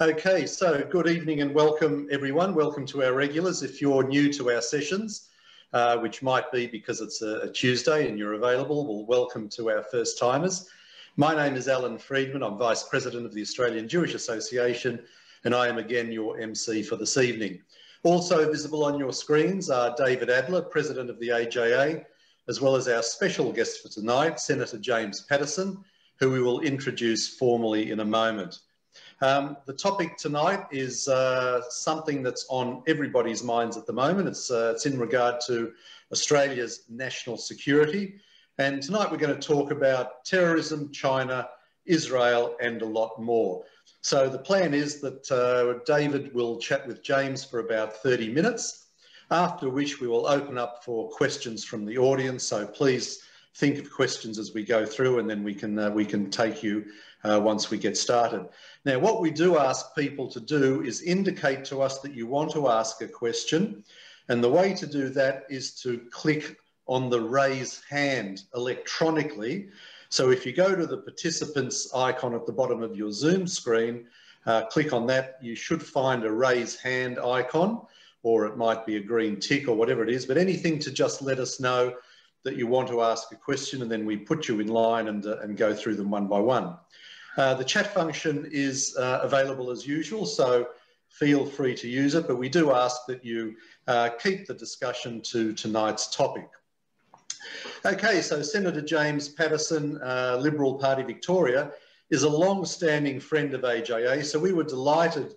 Okay, so good evening and welcome everyone. Welcome to our regulars. If you're new to our sessions, which might be because it's a Tuesday and you're available, well, welcome to our first timers. My name is Alan Freedman. I'm Vice President of the Australian Jewish Association, and I am again your MC for this evening. Also visible on your screens are David Adler, President of the AJA, as well as our special guest for tonight, Senator James Paterson, who we will introduce formally in a moment. The topic tonight is something that's on everybody's minds at the moment. It's in regard to Australia's national security. And tonight we're going to talk about terrorism, China, Israel, and a lot more. So the plan is that David will chat with James for about 30 minutes, after which we will open up for questions from the audience. So please think of questions as we go through, and then we can take you once we get started. Now, what we do ask people to do is indicate to us that you want to ask a question. And the way to do that is to click on the raise hand electronically. So if you go to the participants icon at the bottom of your Zoom screen, click on that, you should find a raise hand icon, or it might be a green tick or whatever it is, but anything to just let us know that you want to ask a question, and then we put you in line and go through them one by one. The chat function is available as usual, so feel free to use it, but we do ask that you keep the discussion to tonight's topic. Okay, so Senator James Paterson, Liberal Party Victoria, is a long-standing friend of AJA, so we were delighted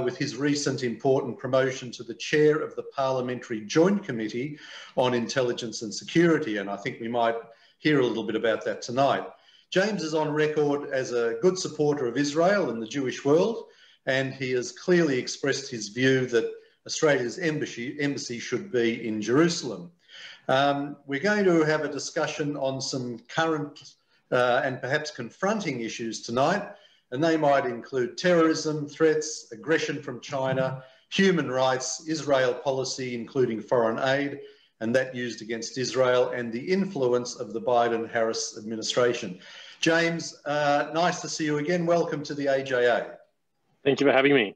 with his recent important promotion to the chair of the Parliamentary Joint Committee on Intelligence and Security, and I think we might hear a little bit about that tonight. James is on record as a good supporter of Israel and the Jewish world, and he has clearly expressed his view that Australia's embassy should be in Jerusalem. We're going to have a discussion on some current and perhaps confronting issues tonight, and they might include terrorism, threats, aggression from China, human rights, Israel policy, including foreign aid, and that used against Israel, and the influence of the Biden-Harris administration. James, nice to see you again. Welcome to the AJA. Thank you for having me.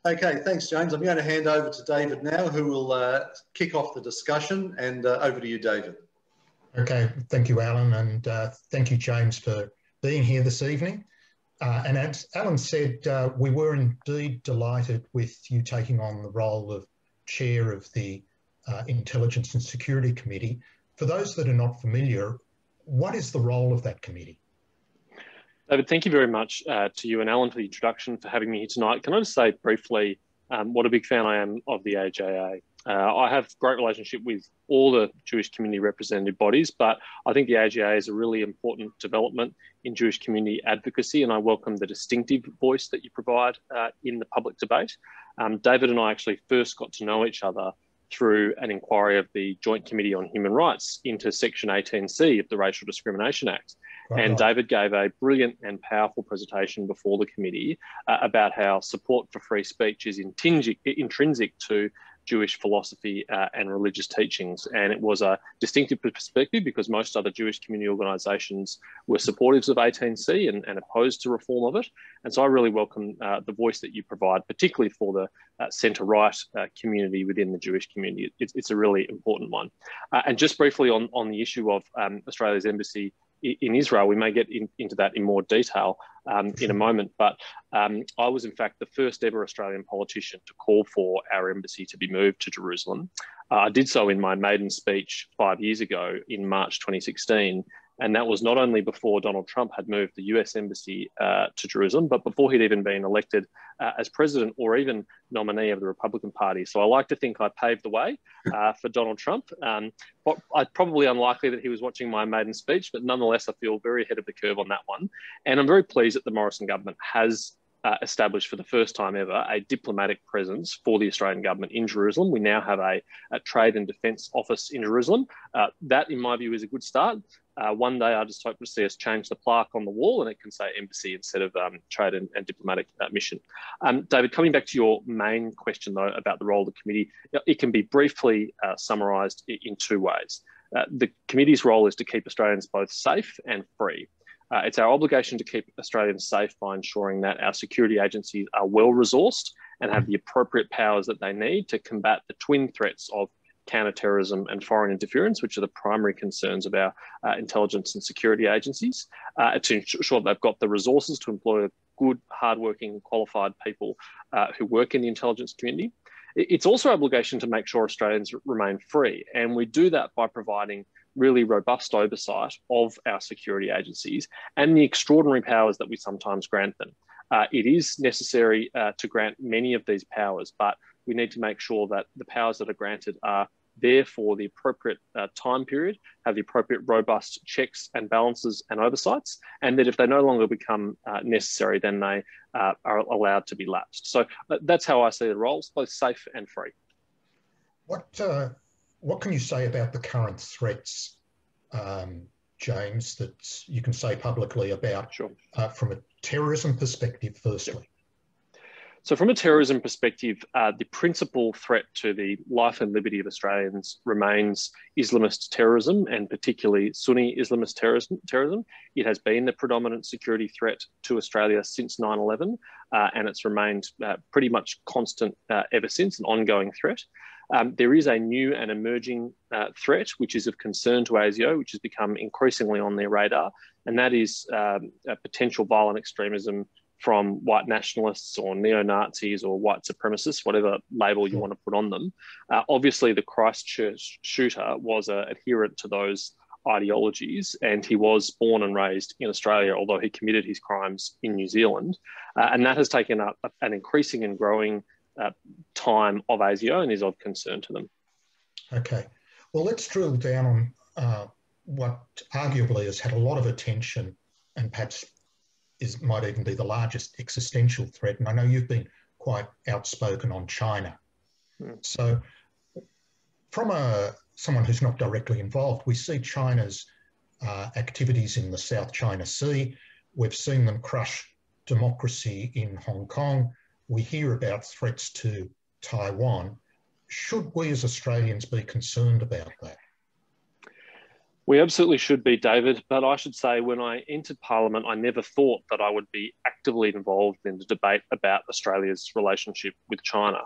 Okay, thanks, James. I'm going to hand over to David now, who will kick off the discussion, and over to you, David. Okay, thank you, Alan, and thank you, James, for being here this evening. And as Alan said, we were indeed delighted with you taking on the role of chair of the Intelligence and Security Committee. For those that are not familiar, what is the role of that committee? David, thank you very much to you and Alan for the introduction, for having me here tonight. Can I just say briefly what a big fan I am of the AJA? I have a great relationship with all the Jewish community representative bodies, but I think the AJA is a really important development in Jewish community advocacy, and I welcome the distinctive voice that you provide in the public debate. David and I actually first got to know each other through an inquiry of the Joint Committee on Human Rights into Section 18C of the Racial Discrimination Act. And David gave a brilliant and powerful presentation before the committee about how support for free speech is intrinsic to Jewish philosophy and religious teachings. And it was a distinctive perspective because most other Jewish community organisations were supporters of 18C and opposed to reform of it. And so I really welcome the voice that you provide, particularly for the centre-right community within the Jewish community. It's a really important one. And just briefly on the issue of Australia's embassy in Israel, we may get into that in more detail in a moment, but I was in fact the first ever Australian politician to call for our embassy to be moved to Jerusalem. I did so in my maiden speech 5 years ago in March 2016, and that was not only before Donald Trump had moved the US embassy to Jerusalem, but before he'd even been elected as president or even nominee of the Republican Party. So I like to think I paved the way for Donald Trump. Probably unlikely that he was watching my maiden speech, but nonetheless, I feel very ahead of the curve on that one. And I'm very pleased that the Morrison government has established for the first time ever a diplomatic presence for the Australian government in Jerusalem. We now have a trade and defence office in Jerusalem. That, in my view, is a good start. One day I just hope to see us change the plaque on the wall and it can say embassy instead of trade and diplomatic mission. David, coming back to your main question though about the role of the committee, it can be briefly summarised in two ways. The committee's role is to keep Australians both safe and free. It's our obligation to keep Australians safe by ensuring that our security agencies are well-resourced and have the appropriate powers that they need to combat the twin threats of counter-terrorism and foreign interference, which are the primary concerns of our intelligence and security agencies, to ensure they've got the resources to employ good, hardworking, qualified people who work in the intelligence community. It's also our obligation to make sure Australians remain free, and we do that by providing really robust oversight of our security agencies and the extraordinary powers that we sometimes grant them. It is necessary to grant many of these powers, but we need to make sure that the powers that are granted are there for the appropriate time period, have the appropriate robust checks and balances and oversights, and that if they no longer become necessary, then they are allowed to be lapsed. So that's how I see the roles, both safe and free. What can you say about the current threats, James, that you can say publicly about from a terrorism perspective, firstly? So from a terrorism perspective, the principal threat to the life and liberty of Australians remains Islamist terrorism, and particularly Sunni Islamist terrorism. It has been the predominant security threat to Australia since 9/11, and it's remained pretty much constant ever since, an ongoing threat. There is a new and emerging threat, which is of concern to ASIO, which has become increasingly on their radar, and that is potential violent extremism from white nationalists or neo-Nazis or white supremacists, whatever label you want to put on them. Obviously, the Christchurch shooter was an adherent to those ideologies, and he was born and raised in Australia, although he committed his crimes in New Zealand. And that has taken up an increasing and growing time of ASIO and is of concern to them. Okay. Well, let's drill down on what arguably has had a lot of attention and perhaps might even be the largest existential threat. And I know you've been quite outspoken on China. So from someone who's not directly involved, we see China's activities in the South China Sea. We've seen them crush democracy in Hong Kong. We hear about threats to Taiwan. Should we as Australians be concerned about that? We absolutely should be, David, but I should say when I entered Parliament, I never thought that I would be actively involved in the debate about Australia's relationship with China.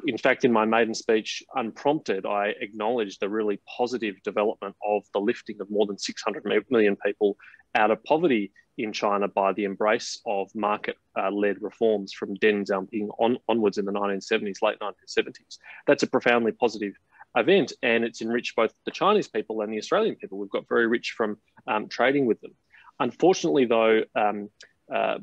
In fact, in my maiden speech, unprompted, I acknowledged the really positive development of the lifting of more than 600 million people out of poverty in China by the embrace of market-led reforms from Deng Xiaoping onwards in the 1970s, late 1970s. That's a profoundly positive event, and it's enriched both the Chinese people and the Australian people. We've got very rich from trading with them. Unfortunately, though,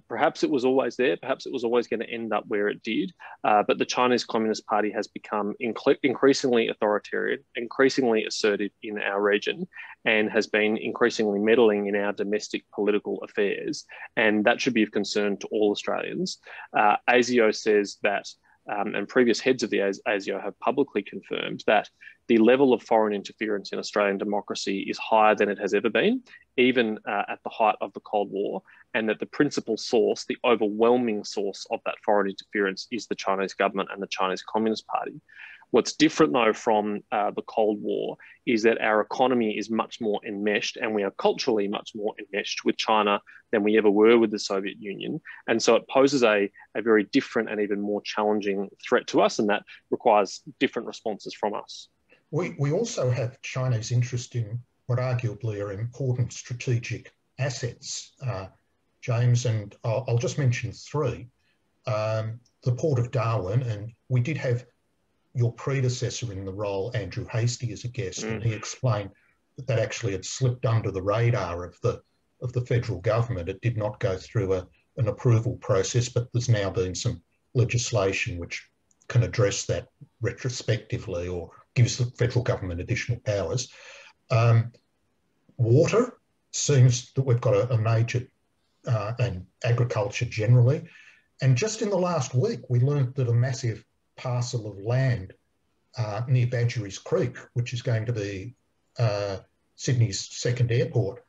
perhaps it was always there, perhaps it was always going to end up where it did, but the Chinese Communist Party has become increasingly authoritarian, increasingly assertive in our region, and has been increasingly meddling in our domestic political affairs, and that should be of concern to all Australians. ASIO says that and previous heads of the ASIO have publicly confirmed that the level of foreign interference in Australian democracy is higher than it has ever been, even at the height of the Cold War, and that the principal source, the overwhelming source of that foreign interference is the Chinese government and the Chinese Communist Party. What's different, though, from the Cold War is that our economy is much more enmeshed, and we are culturally much more enmeshed with China than we ever were with the Soviet Union. And so it poses a very different and even more challenging threat to us, and that requires different responses from us. We also have China's interest in what arguably are important strategic assets, James, and I'll just mention three. The Port of Darwin, and we did have your predecessor in the role, Andrew Hastie, as a guest, and he explained that actually had slipped under the radar of the federal government. It did not go through an approval process, but there's now been some legislation which can address that retrospectively or gives the federal government additional powers. Water, seems that we've got a major, and agriculture generally. And just in the last week, we learnt that a massive parcel of land near Badgerys Creek, which is going to be Sydney's second airport,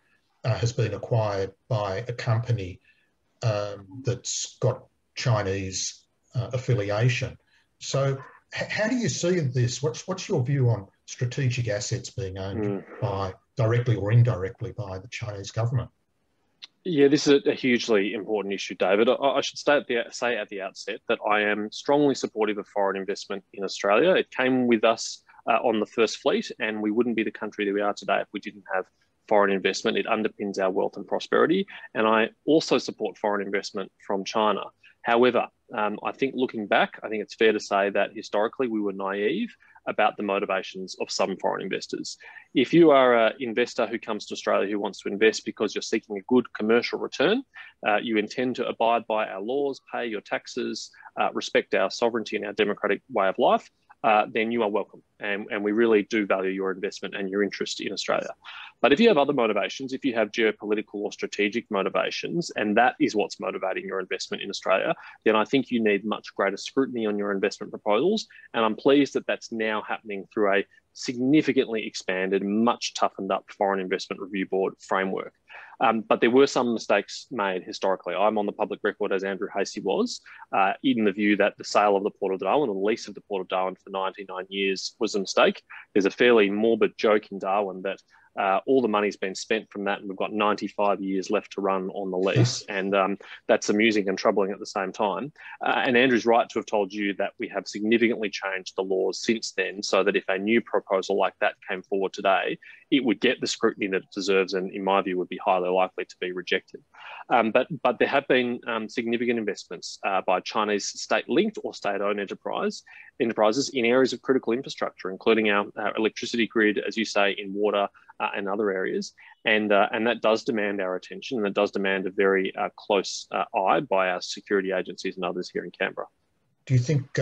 has been acquired by a company that's got Chinese affiliation. So how do you see this? What's your view on strategic assets being owned by directly or indirectly by the Chinese government? Yeah, this is a hugely important issue, David. I should say at the outset that I am strongly supportive of foreign investment in Australia. It came with us on the first fleet, and we wouldn't be the country that we are today if we didn't have foreign investment. It underpins our wealth and prosperity. And I also support foreign investment from China. However, I think looking back, I think it's fair to say that historically we were naive about the motivations of some foreign investors. If you are an investor who comes to Australia who wants to invest because you're seeking a good commercial return, you intend to abide by our laws, pay your taxes, respect our sovereignty and our democratic way of life, then you are welcome. And we really do value your investment and your interest in Australia. But if you have other motivations, if you have geopolitical or strategic motivations, and that is what's motivating your investment in Australia, then I think you need much greater scrutiny on your investment proposals. And I'm pleased that that's now happening through a significantly expanded, much toughened up Foreign Investment Review Board framework. But there were some mistakes made historically. I'm on the public record, as Andrew Hasey was, in the view that the sale of the Port of Darwin or the lease of the Port of Darwin for 99 years was a mistake. There's a fairly morbid joke in Darwin that all the money's been spent from that and we've got 95 years left to run on the lease. And that's amusing and troubling at the same time. And Andrew's right to have told you that we have significantly changed the laws since then, so that if a new proposal like that came forward today, it would get the scrutiny that it deserves and, in my view, would be highly likely to be rejected. But there have been significant investments by Chinese state-linked or state-owned enterprises in areas of critical infrastructure, including our electricity grid, as you say, in water and other areas. And that does demand our attention, and it does demand a very close eye by our security agencies and others here in Canberra. Do you think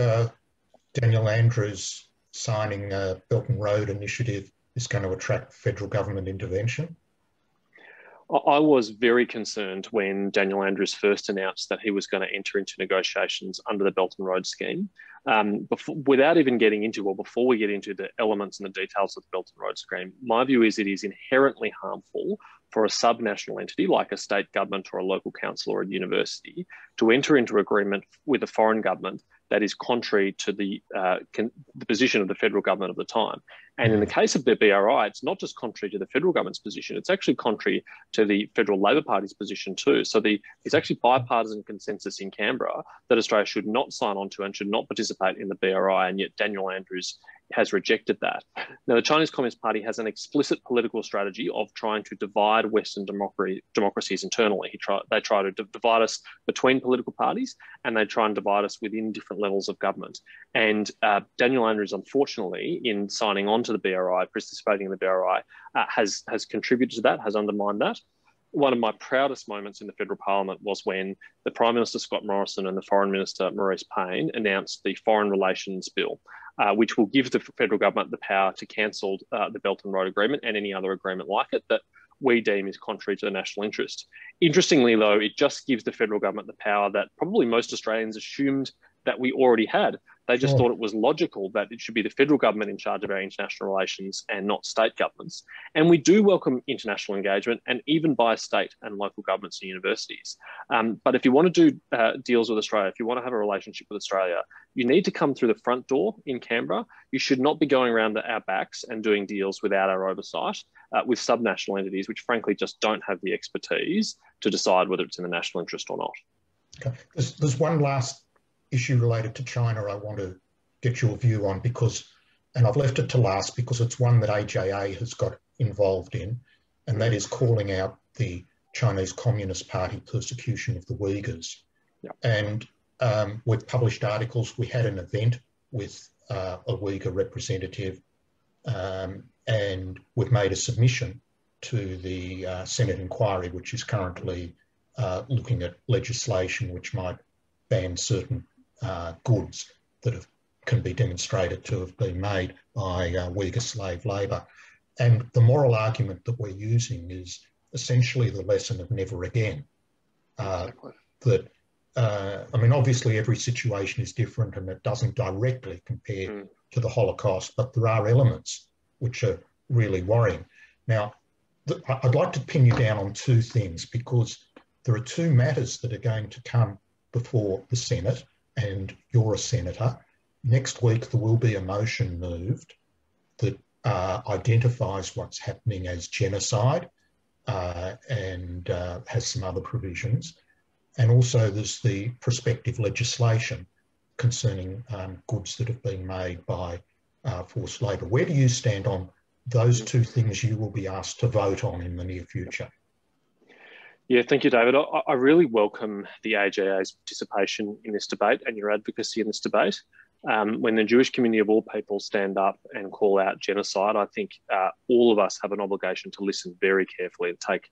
Daniel Andrews signing a Belt and Road initiative is going to attract federal government intervention? I was very concerned when Daniel Andrews first announced that he was going to enter into negotiations under the Belt and Road scheme. Without even getting into, or before we get into the elements and the details of the Belt and Road scheme, my view is it is inherently harmful for a subnational entity like a state government or a local council or a university to enter into agreement with a foreign government that is contrary to the position of the federal government of the time. And in the case of the BRI, it's not just contrary to the federal government's position, it's actually contrary to the Federal Labor Party's position too. So there's actually bipartisan consensus in Canberra that Australia should not sign on to and should not participate in the BRI, and yet Daniel Andrews has rejected that. Now, the Chinese Communist Party has an explicit political strategy of trying to divide Western democracies internally. They try to divide us between political parties, and they try and divide us within different levels of government. And Daniel Andrews, unfortunately, in signing on to the BRI, participating in the BRI, has contributed to that, has undermined that. One of my proudest moments in the federal parliament was when the Prime Minister Scott Morrison and the Foreign Minister Maurice Payne announced the Foreign Relations Bill, which will give the federal government the power to cancel the Belt and Road Agreement and any other agreement like it that we deem is contrary to the national interest. Interestingly, though, it just gives the federal government the power that probably most Australians assumed that we already had. They just thought it was logical that it should be the federal government in charge of our international relations and not state governments. And we do welcome international engagement, and even by state and local governments and universities. But if you want to do deals with Australia, if you want to have a relationship with Australia, you need to come through the front door in Canberra. You should not be going around our backs and doing deals without our oversight with subnational entities, which frankly just don't have the expertise to decide whether it's in the national interest or not. Okay. There's one last issue related to China I want to get your view on, and I've left it to last because it's one that AJA has got involved in, and that is calling out the Chinese Communist Party persecution of the Uyghurs. Yep. And we've published articles. We had an event with a Uyghur representative, and we've made a submission to the Senate inquiry, which is currently looking at legislation which might ban certain goods that can be demonstrated to have been made by Uyghur slave labour. And the moral argument that we're using is essentially the lesson of never again. That, I mean, obviously every situation is different and it doesn't directly compare to the Holocaust, but there are elements which are really worrying. Now, I'd like to pin you down on two things, because there are two matters that are going to come before the Senate, and you're a senator. Next week, there will be a motion moved that identifies what's happening as genocide. and has some other provisions. And also there's the prospective legislation concerning goods that have been made by forced labour. Where do you stand on those two things you will be asked to vote on in the near future? Yeah, thank you, David. I really welcome the AJA's participation in this debate and your advocacy in this debate. When the Jewish community of all people stand up and call out genocide, I think all of us have an obligation to listen very carefully and take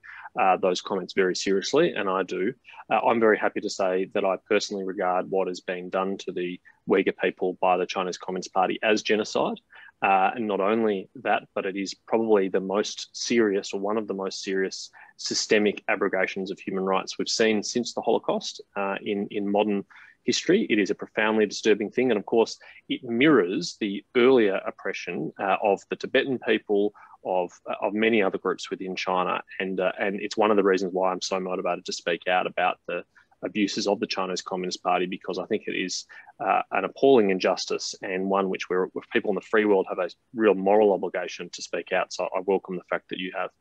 those comments very seriously, and I do. I'm very happy to say that I personally regard what is being done to the Uyghur people by the Chinese Communist Party as genocide. And not only that, but it is probably the most serious, or one of the most serious, systemic abrogations of human rights we've seen since the Holocaust in modern history. It is a profoundly disturbing thing. And of course, it mirrors the earlier oppression of the Tibetan people, of many other groups within China. And it's one of the reasons why I'm so motivated to speak out about the abuses of the Chinese Communist Party, because I think it is an appalling injustice, and one which people in the free world have a real moral obligation to speak out. So I welcome the fact that you have.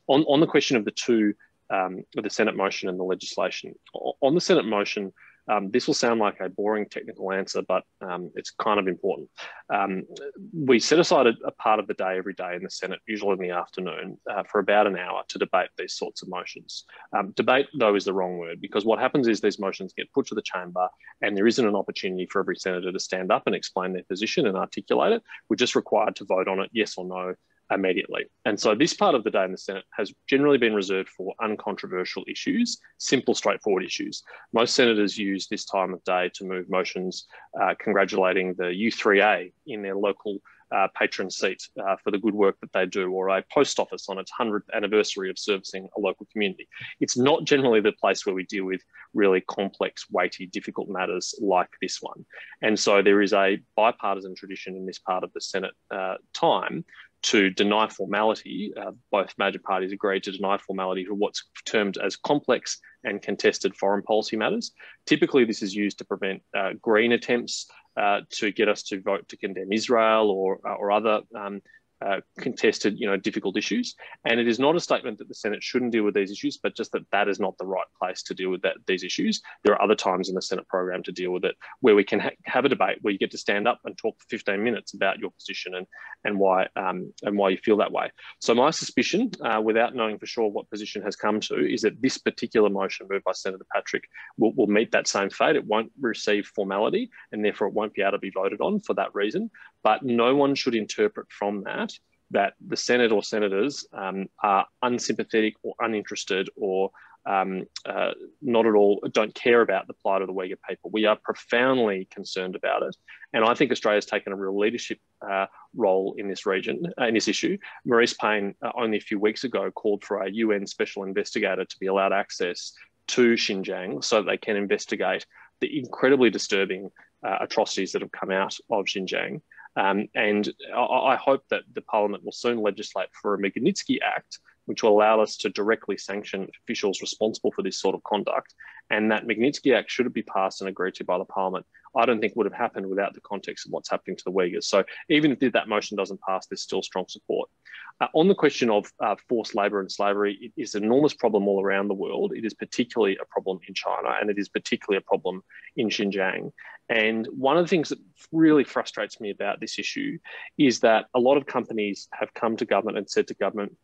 On the question of the two, the Senate motion and the legislation, on the Senate motion, this will sound like a boring technical answer, but it's kind of important. We set aside a part of the day every day in the Senate, usually in the afternoon, for about an hour to debate these sorts of motions. Debate, though, is the wrong word, because what happens is these motions get put to the chamber and there isn't an opportunity for every senator to stand up and explain their position and articulate it. We're just required to vote on it, yes or no, immediately. And so this part of the day in the Senate has generally been reserved for uncontroversial issues, simple, straightforward issues. Most senators use this time of day to move motions congratulating the U3A in their local patron seat for the good work that they do, or a post office on its 100th anniversary of servicing a local community. It's not generally the place where we deal with really complex, weighty, difficult matters like this one. And so there is a bipartisan tradition in this part of the Senate time to deny formality. Both major parties agreed to deny formality for what's termed as complex and contested foreign policy matters. Typically, this is used to prevent green attempts to get us to vote to condemn Israel or other contested, difficult issues. And it is not a statement that the Senate shouldn't deal with these issues, but just that is not the right place to deal with these issues. There are other times in the Senate program to deal with it where we can have a debate where you get to stand up and talk for 15 minutes about your position and why you feel that way. So my suspicion, without knowing for sure what position has come to, is that this particular motion moved by Senator Patrick will meet that same fate. It won't receive formality, and therefore it won't be able to be voted on for that reason. But no one should interpret from that the Senate or senators are unsympathetic or uninterested or not at all, don't care about the plight of the Uyghur people. We are profoundly concerned about it. And I think Australia's taken a real leadership role in this region, in this issue. Maurice Payne, only a few weeks ago, called for a UN special investigator to be allowed access to Xinjiang so that they can investigate the incredibly disturbing atrocities that have come out of Xinjiang. And I hope that the Parliament will soon legislate for a Magnitsky Act, which will allow us to directly sanction officials responsible for this sort of conduct. And that Magnitsky Act, should it be passed and agreed to by the Parliament, I don't think would have happened without the context of what's happening to the Uyghurs. So even if that motion doesn't pass, there's still strong support. On the question of forced labour and slavery, it is an enormous problem all around the world. It is particularly a problem in China, and it is particularly a problem in Xinjiang. And one of the things that really frustrates me about this issue is that a lot of companies have come to government and said to government,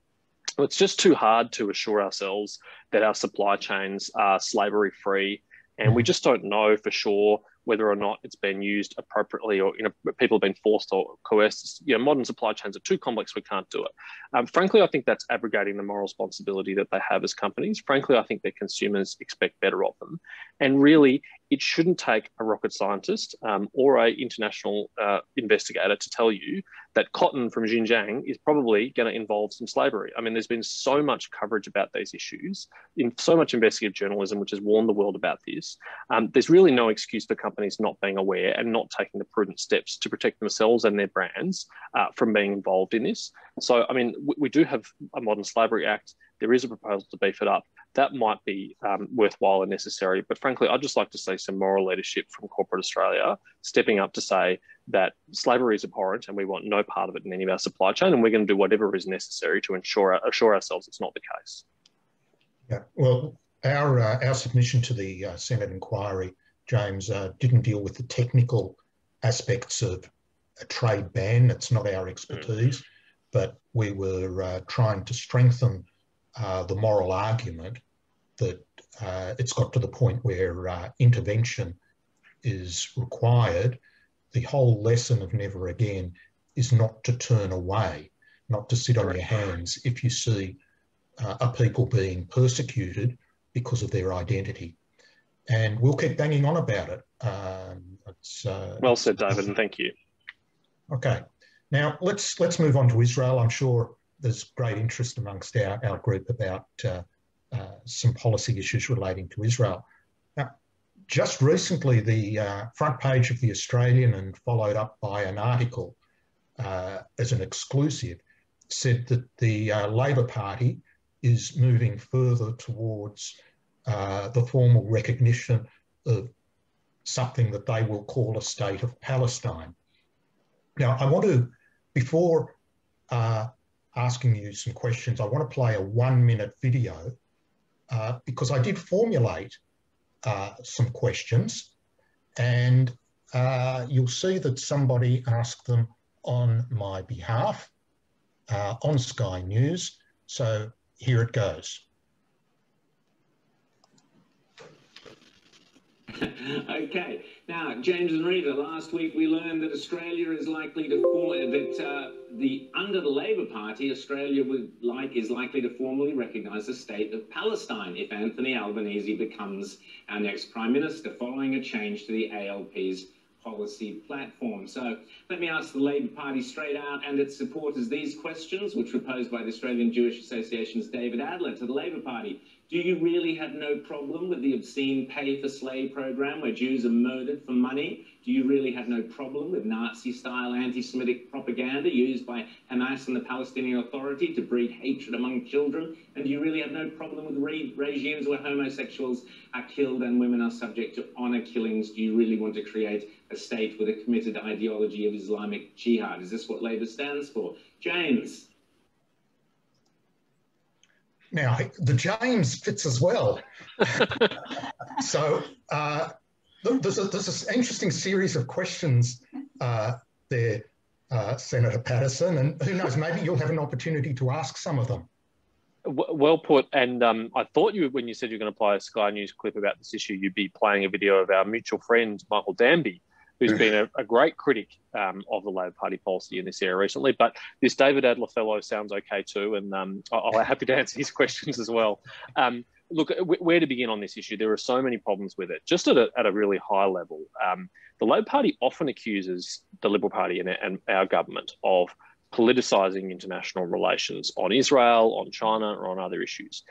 well, it's just too hard to assure ourselves that our supply chains are slavery-free, and we just don't know for sure whether or not it's been used appropriately, or people have been forced or coerced. Modern supply chains are too complex, we can't do it. Frankly, I think that's abrogating the moral responsibility that they have as companies. Frankly, I think their consumers expect better of them. And really, it shouldn't take a rocket scientist or an international investigator to tell you that cotton from Xinjiang is probably going to involve some slavery. I mean, there's been so much coverage about these issues, in so much investigative journalism which has warned the world about this. There's really no excuse for companies not being aware and not taking the prudent steps to protect themselves and their brands from being involved in this. So, I mean, we do have a Modern Slavery Act. There is a proposal to beef it up. That might be worthwhile and necessary. But frankly, I'd just like to see some moral leadership from corporate Australia stepping up to say that slavery is abhorrent and we want no part of it in any of our supply chain, and we're going to do whatever is necessary to assure ourselves it's not the case. Yeah, well, our submission to the Senate inquiry, James, didn't deal with the technical aspects of a trade ban. It's not our expertise, but we were trying to strengthen the moral argument that it's got to the point where intervention is required. The whole lesson of Never Again is not to turn away, not to sit on your hands if you see a people being persecuted because of their identity. And we'll keep banging on about it. Well said, David, and thank you. Okay. Now, let's move on to Israel. I'm sure there's great interest amongst our group about some policy issues relating to Israel. Now, just recently, the front page of The Australian, and followed up by an article as an exclusive, said that the Labor Party is moving further towards the formal recognition of something that they will call a state of Palestine. Now, I want to, before asking you some questions, I want to play a 1-minute video because I did formulate some questions, and you'll see that somebody asked them on my behalf on Sky News. So here it goes. Okay. Now, James and Rita, last week we learned that Australia is likely to under the Labor Party, Australia is likely to formally recognise the state of Palestine if Anthony Albanese becomes our next Prime Minister, following a change to the ALP's policy platform. So let me ask the Labor Party straight out and its supporters these questions, which were posed by the Australian Jewish Association's David Adler to the Labor Party. Do you really have no problem with the obscene pay-for-slay program where Jews are murdered for money? Do you really have no problem with Nazi-style anti-Semitic propaganda used by Hamas and the Palestinian Authority to breed hatred among children? And do you really have no problem with regimes where homosexuals are killed and women are subject to honour killings? Do you really want to create a state with a committed ideology of Islamic jihad? Is this what Labor stands for? James? Now, the James fits as well. So there's an interesting series of questions there, Senator Paterson, and who knows, maybe you'll have an opportunity to ask some of them. Well put. And I thought when you said you're going to play a Sky News clip about this issue, you'd be playing a video of our mutual friend, Michael Danby, who's been a great critic of the Labor Party policy in this area recently. But this David Adler fellow sounds okay too, and I'll be happy to answer his questions as well. Look, where to begin on this issue? There are so many problems with it. Just at a really high level, the Labor Party often accuses the Liberal Party and our government of politicising international relations on Israel, on China, or on other issues.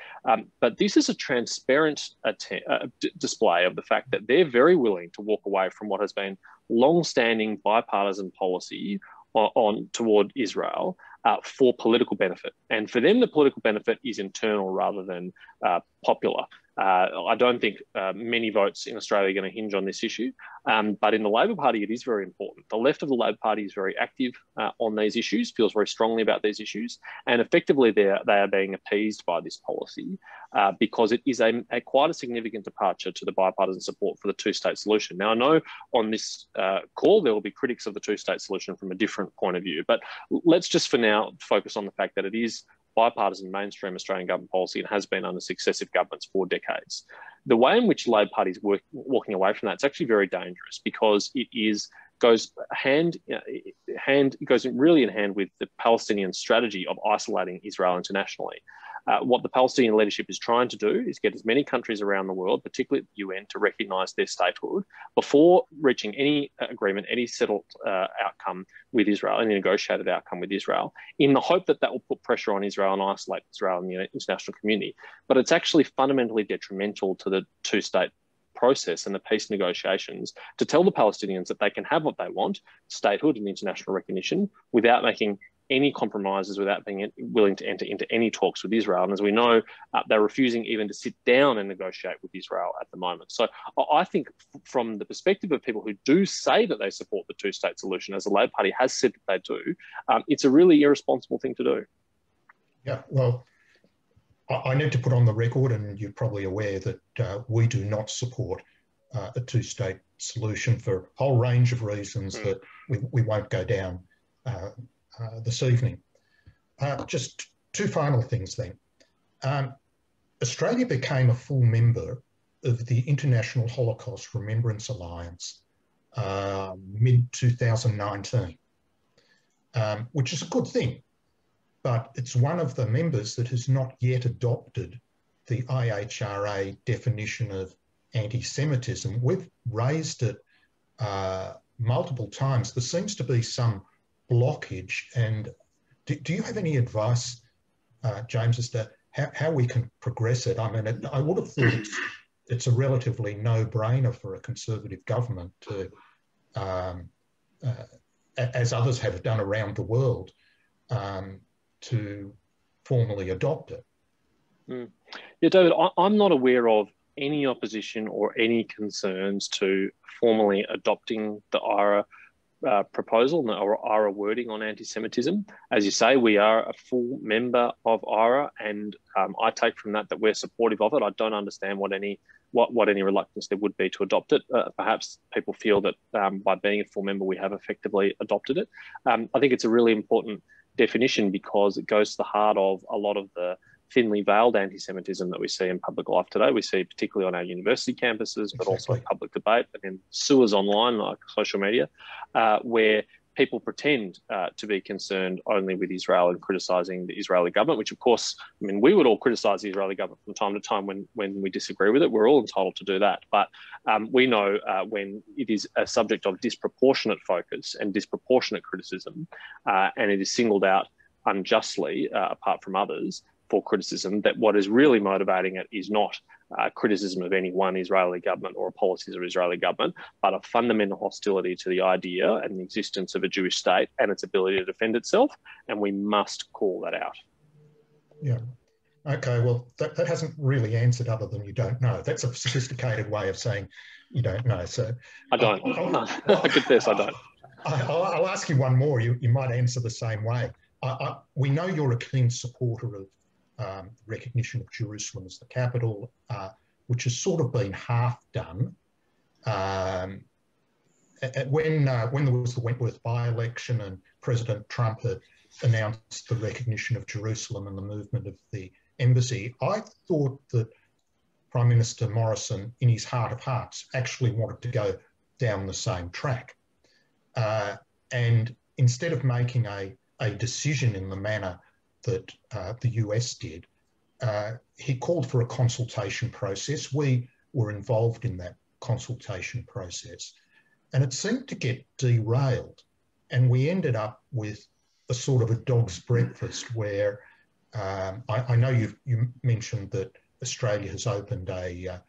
But this is a transparent display of the fact that they're very willing to walk away from what has been long-standing bipartisan policy toward Israel for political benefit. And for them, the political benefit is internal rather than popular. I don't think many votes in Australia are going to hinge on this issue, but in the Labor Party, it is very important. The left of the Labor Party is very active on these issues, feels very strongly about these issues, and effectively they are being appeased by this policy because it is quite a significant departure to the bipartisan support for the two-state solution. Now, I know on this call there will be critics of the two-state solution from a different point of view, but let's just for now focus on the fact that it is bipartisan mainstream Australian government policy and has been under successive governments for decades. The way in which Labor Party is walking away from that is actually very dangerous because it goes really in hand with the Palestinian strategy of isolating Israel internationally. What the Palestinian leadership is trying to do is get as many countries around the world, particularly the UN, to recognise their statehood before reaching any agreement, any settled outcome with Israel, any negotiated outcome with Israel, in the hope that that will put pressure on Israel and isolate Israel in the international community. But it's actually fundamentally detrimental to the two-state process and the peace negotiations to tell the Palestinians that they can have what they want, statehood and international recognition, without making any compromises, without being willing to enter into any talks with Israel. And as we know, they're refusing even to sit down and negotiate with Israel at the moment. So I think from the perspective of people who do say that they support the two-state solution, as the Labor Party has said that they do, it's a really irresponsible thing to do. Yeah, well, I need to put on the record, and you're probably aware that we do not support a two-state solution for a whole range of reasons that we won't go down this evening. Just two final things then. Australia became a full member of the International Holocaust Remembrance Alliance mid-2019, which is a good thing, but it's one of the members that has not yet adopted the IHRA definition of anti-Semitism. We've raised it multiple times. There seems to be some blockage, and do you have any advice, James, as to how we can progress it? I mean, I would have thought it's a relatively no-brainer for a Conservative government to, as others have done around the world, to formally adopt it. Yeah, David, I'm not aware of any opposition or any concerns to formally adopting the IHRA proposal or IHRA wording on anti-Semitism. As you say, we are a full member of IHRA, and I take from that we're supportive of it. I don't understand what any reluctance there would be to adopt it. Perhaps people feel that by being a full member, we have effectively adopted it. I think it's a really important definition because it goes to the heart of a lot of the thinly veiled anti-Semitism that we see in public life today. We see particularly on our university campuses, but also in public debate and in sewers online, like social media, where people pretend to be concerned only with Israel and criticising the Israeli government, which of course, I mean, we would all criticise the Israeli government from time to time when we disagree with it. We're all entitled to do that. But we know when it is a subject of disproportionate focus and disproportionate criticism, and it is singled out unjustly, apart from others, for criticism, that what is really motivating it is not criticism of any one Israeli government or policies of Israeli government, but a fundamental hostility to the idea and the existence of a Jewish state and its ability to defend itself, and we must call that out. Yeah. Okay, well, that hasn't really answered other than you don't know. That's a sophisticated way of saying you don't know. So I don't. I confess I don't. I'll ask you one more. You might answer the same way. We know you're a keen supporter of recognition of Jerusalem as the capital, which has sort of been half done. When there was the Wentworth by-election and President Trump had announced the recognition of Jerusalem and the movement of the embassy, I thought that Prime Minister Morrison, in his heart of hearts, actually wanted to go down the same track. And instead of making a decision in the manner that the US did, he called for a consultation process. We were involved in that consultation process, and it seemed to get derailed. And we ended up with a sort of a dog's breakfast where I know you mentioned that Australia has opened a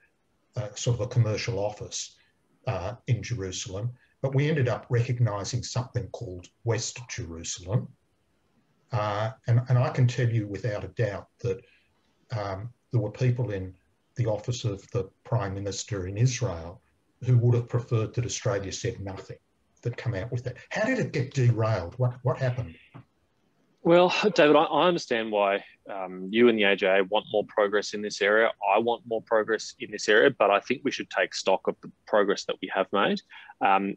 sort of a commercial office in Jerusalem, but we ended up recognising something called West Jerusalem. And I can tell you without a doubt that there were people in the office of the Prime Minister in Israel who would have preferred that Australia said nothing, that come out with that. How did it get derailed? What happened? Well, David, I understand why you and the AJA want more progress in this area. I want more progress in this area, but I think we should take stock of the progress that we have made.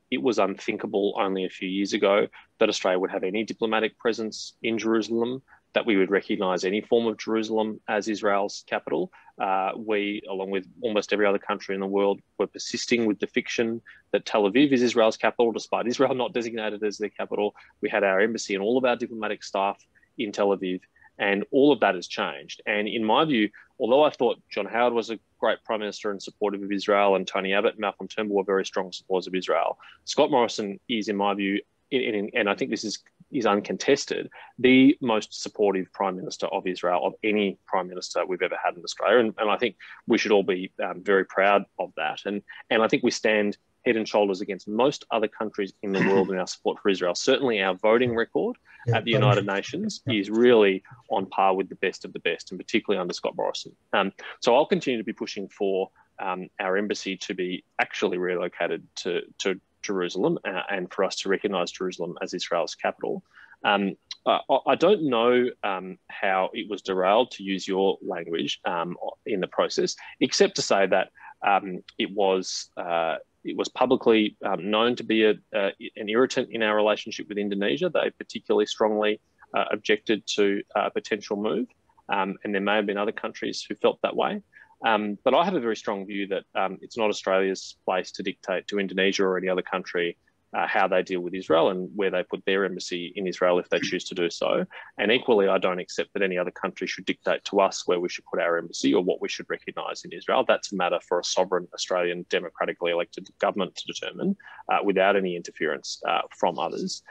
It was unthinkable only a few years ago that Australia would have any diplomatic presence in Jerusalem, that we would recognise any form of Jerusalem as Israel's capital. We, along with almost every other country in the world, were persisting with the fiction that Tel Aviv is Israel's capital, despite Israel not designated as their capital. We had our embassy and all of our diplomatic staff in Tel Aviv, and all of that has changed. And in my view, although I thought John Howard was a great Prime Minister and supportive of Israel, and Tony Abbott and Malcolm Turnbull were very strong supporters of Israel, Scott Morrison is, in my view, and I think this is uncontested, the most supportive Prime Minister of Israel, of any Prime Minister we've ever had in Australia. And I think we should all be very proud of that. And I think we stand head and shoulders against most other countries in the world in our support for Israel. Certainly our voting record at the United Nations is really on par with the best of the best, and particularly under Scott Morrison. So I'll continue to be pushing for our embassy to be actually relocated to Jerusalem, and for us to recognise Jerusalem as Israel's capital. I don't know how it was derailed, to use your language, in the process, except to say that it was publicly known to be an irritant in our relationship with Indonesia. They particularly strongly objected to a potential move, and there may have been other countries who felt that way. But I have a very strong view that it's not Australia's place to dictate to Indonesia or any other country how they deal with Israel and where they put their embassy in Israel if they choose to do so. And equally, I don't accept that any other country should dictate to us where we should put our embassy or what we should recognise in Israel. That's a matter for a sovereign Australian democratically elected government to determine without any interference from others.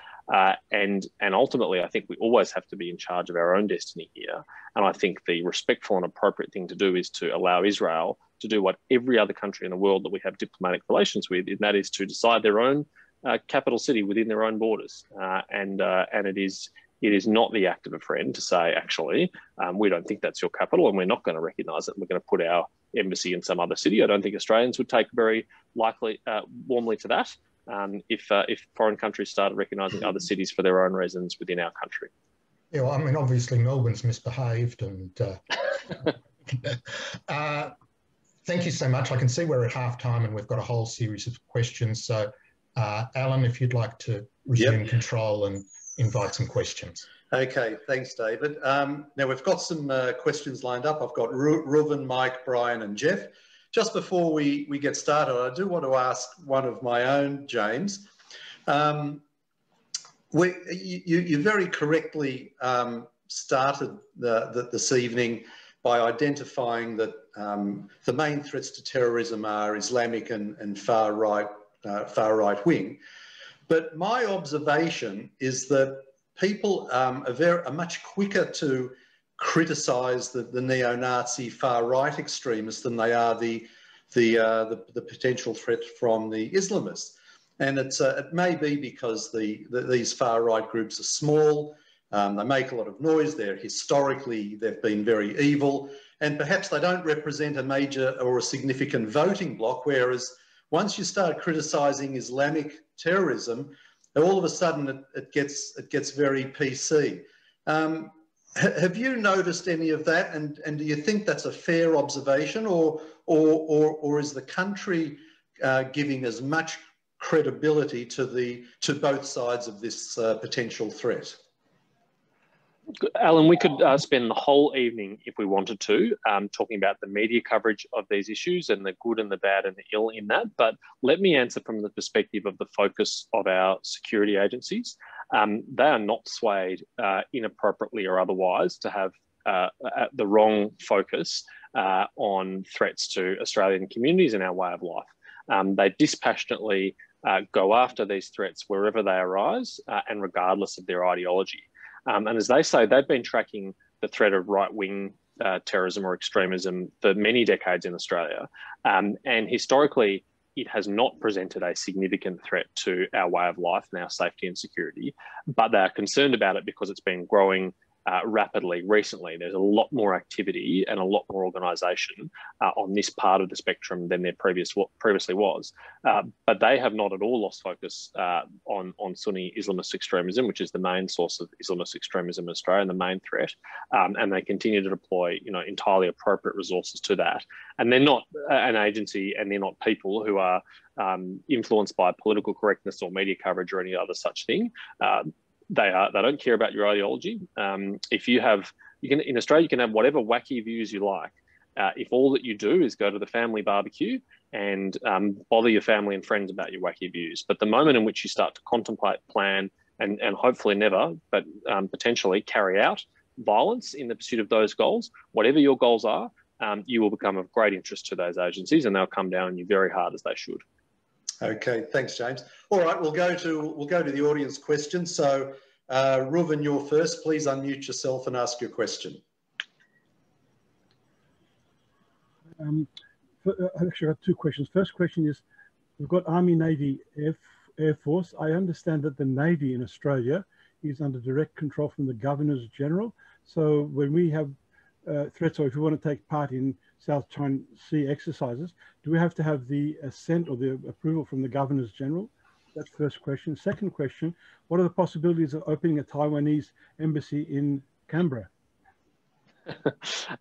And ultimately, I think we always have to be in charge of our own destiny here. And I think the respectful and appropriate thing to do is to allow Israel to do what every other country in the world that we have diplomatic relations with, and that is to decide their own capital city within their own borders. And it is not the act of a friend to say, actually, we don't think that's your capital and we're not going to recognise it. We're going to put our embassy in some other city. I don't think Australians would take very warmly to that if foreign countries started recognising other cities for their own reasons within our country. Yeah, well, I mean, obviously Melbourne's misbehaved and thank you so much. I can see we're at half-time and we've got a whole series of questions. So, Alan, if you'd like to resume control and invite some questions. Okay, thanks, David. Now, we've got some questions lined up. I've got Reuven, Mike, Brian and Jeff. Just before we get started, I do want to ask one of my own, James. You very correctly started this evening by identifying that the main threats to terrorism are Islamic and far right wing. But my observation is that people are much quicker to criticise the neo-Nazi far right extremists than they are the potential threat from the Islamists. And it may be because these far right groups are small, they make a lot of noise, they've been very evil, and perhaps they don't represent a major or a significant voting bloc, whereas once you start criticising Islamic terrorism, all of a sudden it gets very PC. Have you noticed any of that, and do you think that's a fair observation, or is the country giving as much credibility to both sides of this potential threat? Alan, we could spend the whole evening, if we wanted to, talking about the media coverage of these issues and the good and the bad and the ill in that. But let me answer from the perspective of the focus of our security agencies. They are not swayed inappropriately or otherwise to have the wrong focus on threats to Australian communities and our way of life. They dispassionately go after these threats wherever they arise and regardless of their ideology. And as they say, they've been tracking the threat of right-wing terrorism or extremism for many decades in Australia. And historically, it has not presented a significant threat to our way of life and our safety and security, but they are concerned about it because it's been growing rapidly recently. There's a lot more activity and a lot more organisation on this part of the spectrum than there previously was. But they have not at all lost focus on Sunni Islamist extremism, which is the main source of Islamist extremism in Australia and the main threat. And they continue to deploy, entirely appropriate resources to that. And they're not an agency, and they're not people who are influenced by political correctness or media coverage or any other such thing. They don't care about your ideology. In Australia, you can have whatever wacky views you like. If all that you do is go to the family barbecue and bother your family and friends about your wacky views. But the moment in which you start to contemplate, plan, and hopefully never, but potentially carry out violence in the pursuit of those goals, whatever your goals are, you will become of great interest to those agencies, and they'll come down on you very hard, as they should. Okay, thanks, James. All right, we'll go to the audience questions. So, Reuven, you're first. Please unmute yourself and ask your question. I've actually got two questions. First question is, we've got Army, Navy, Air Force. I understand that the Navy in Australia is under direct control from the Governors General. So when we have threats, or if we want to take part in South China Sea exercises, do we have to have the assent or the approval from the Governors General? That's the first question. Second question, what are the possibilities of opening a Taiwanese embassy in Canberra?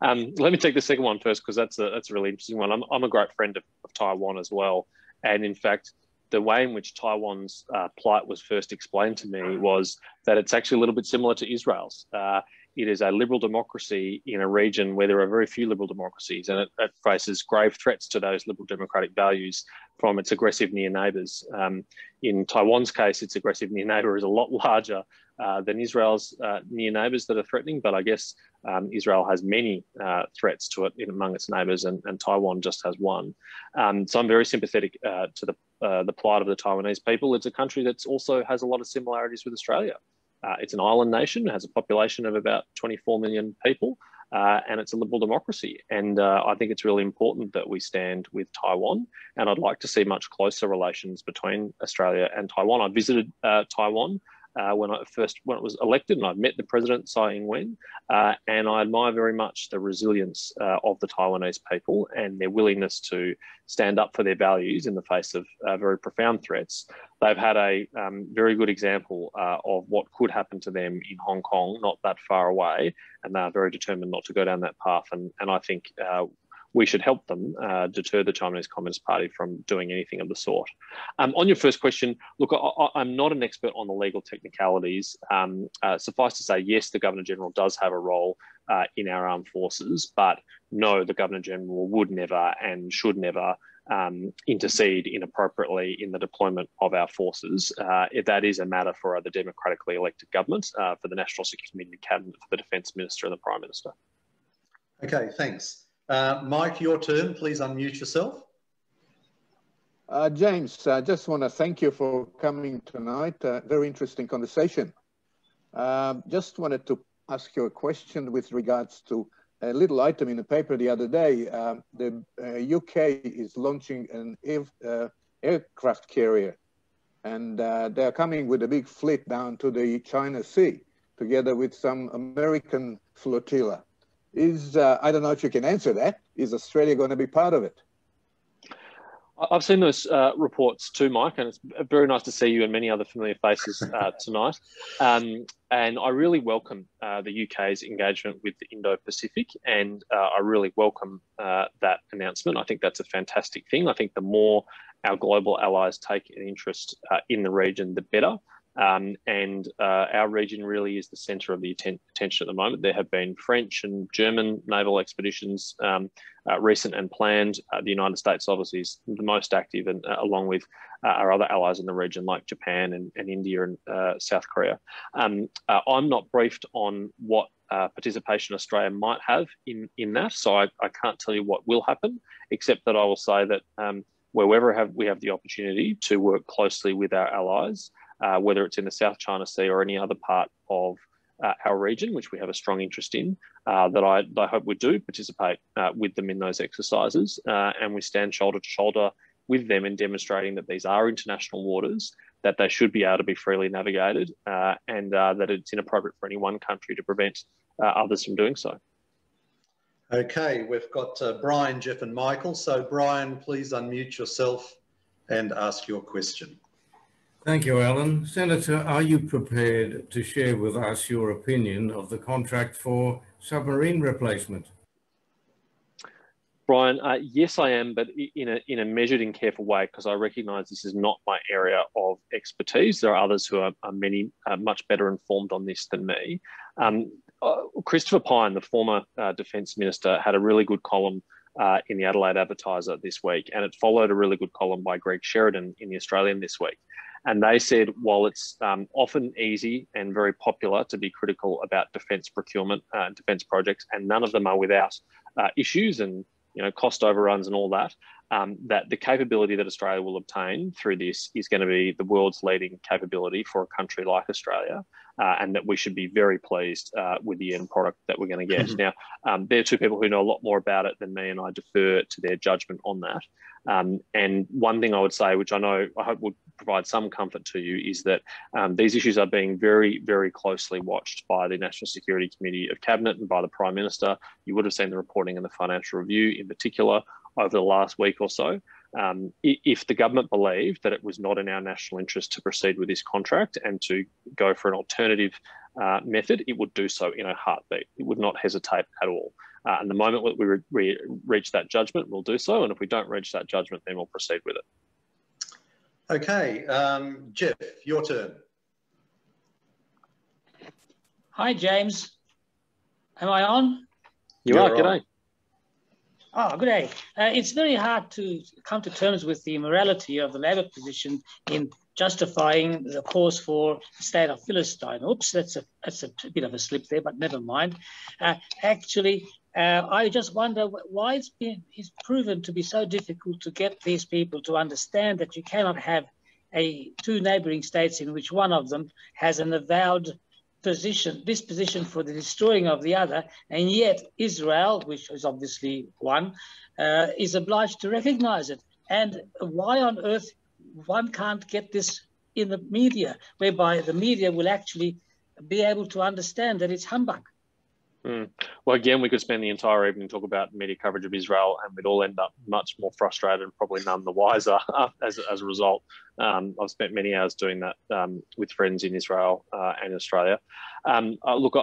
Let me take the second one first, because that's a really interesting one. I'm a great friend of Taiwan as well. And in fact, the way in which Taiwan's plight was first explained to me was that it's actually a little bit similar to Israel's. It is a liberal democracy in a region where there are very few liberal democracies, and it faces grave threats to those liberal democratic values from its aggressive near neighbours. In Taiwan's case, its aggressive near neighbour is a lot larger than Israel's near neighbours that are threatening, but I guess Israel has many threats to it among its neighbours, and Taiwan just has one. So I'm very sympathetic to the plight of the Taiwanese people. It's a country that also has a lot of similarities with Australia. It's an island nation, has a population of about 24 million people, and it's a liberal democracy. And I think it's really important that we stand with Taiwan, and I'd like to see much closer relations between Australia and Taiwan. I visited Taiwan when it was elected, and I've met the president, Tsai Ing-wen, and I admire very much the resilience of the Taiwanese people and their willingness to stand up for their values in the face of very profound threats. They've had a very good example of what could happen to them in Hong Kong, not that far away, and they are very determined not to go down that path. And I think we should help them deter the Chinese Communist Party from doing anything of the sort. On your first question, look, I'm not an expert on the legal technicalities. Suffice to say, yes, the Governor-General does have a role in our armed forces, but no, the Governor-General would never and should never intercede inappropriately in the deployment of our forces. That is a matter for the democratically elected government, for the National Security Committee and Cabinet, for the Defence Minister and the Prime Minister. Okay, thanks. Mike, your turn. Please unmute yourself. James, I just want to thank you for coming tonight. Very interesting conversation. Just wanted to ask you a question with regards to a little item in the paper the other day. The UK is launching an aircraft carrier, and they're coming with a big fleet down to the China Sea, together with some American flotilla. I don't know if you can answer that. Is Australia going to be part of it? I've seen those reports too, Mike, and it's very nice to see you and many other familiar faces tonight. And I really welcome the UK's engagement with the Indo-Pacific, and I really welcome that announcement. I think that's a fantastic thing. I think the more our global allies take an interest in the region, the better. And our region really is the centre of the attention at the moment. There have been French and German naval expeditions, recent and planned. The United States obviously is the most active, and along with our other allies in the region like Japan and India and South Korea. I'm not briefed on what participation Australia might have in that, so I can't tell you what will happen, except that I will say that wherever we have the opportunity to work closely with our allies, whether it's in the South China Sea or any other part of our region, which we have a strong interest in, that I hope we do participate with them in those exercises, and we stand shoulder to shoulder with them in demonstrating that these are international waters, that they should be able to be freely navigated, and that it's inappropriate for any one country to prevent others from doing so. Okay, we've got Brian, Jeff and Michael. So Brian, please unmute yourself and ask your question. Thank you, Alan. Senator, are you prepared to share with us your opinion of the contract for submarine replacement? Brian, yes, I am, but in a measured and careful way, because I recognise this is not my area of expertise. There are others who are much better informed on this than me. Christopher Pyne, the former Defence Minister, had a really good column in the Adelaide Advertiser this week, and it followed a really good column by Greg Sheridan in the Australian this week. And they said, while it's often easy and very popular to be critical about defence procurement and defence projects, and none of them are without issues and cost overruns and all that, that the capability that Australia will obtain through this is going to be the world's leading capability for a country like Australia, and that we should be very pleased with the end product that we're going to get. Now, there are two people who know a lot more about it than me, and I defer to their judgment on that. And one thing I would say, which I hope will provide some comfort to you, is that these issues are being very, very closely watched by the National Security Committee of Cabinet and by the Prime Minister. You would have seen the reporting in the Financial Review in particular over the last week or so. If the government believed that it was not in our national interest to proceed with this contract and to go for an alternative method, it would do so in a heartbeat. It would not hesitate at all. And the moment we reach that judgment, we'll do so. And if we don't reach that judgment, then we'll proceed with it. Okay, Jeff, your turn. Hi, James. Am I on? You are, g'day. Oh, good day. It's very hard to come to terms with the morality of the Labor position in justifying the cause for the state of Philistine. Oops, that's a bit of a slip there, but never mind. Actually, I just wonder why it's proven to be so difficult to get these people to understand that you cannot have two neighbouring states in which one of them has an avowed disposition for the destroying of the other, and yet Israel, which is obviously one, is obliged to recognise it. And why on earth one can't get this in the media, whereby the media will actually be able to understand that it's humbug? Well, again, we could spend the entire evening talk about media coverage of Israel, and we'd all end up much more frustrated and probably none the wiser as a result. I've spent many hours doing that with friends in Israel and Australia. Look,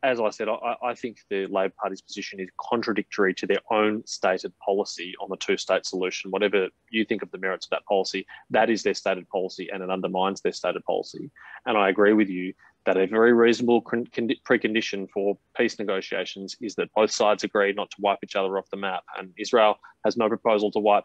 as I said, I think the Labor Party's position is contradictory to their own stated policy on the two-state solution. Whatever you think of the merits of that policy, that is their stated policy, and it undermines their stated policy. And I agree with you that a very reasonable precondition for peace negotiations is that both sides agree not to wipe each other off the map. And Israel has no proposal to wipe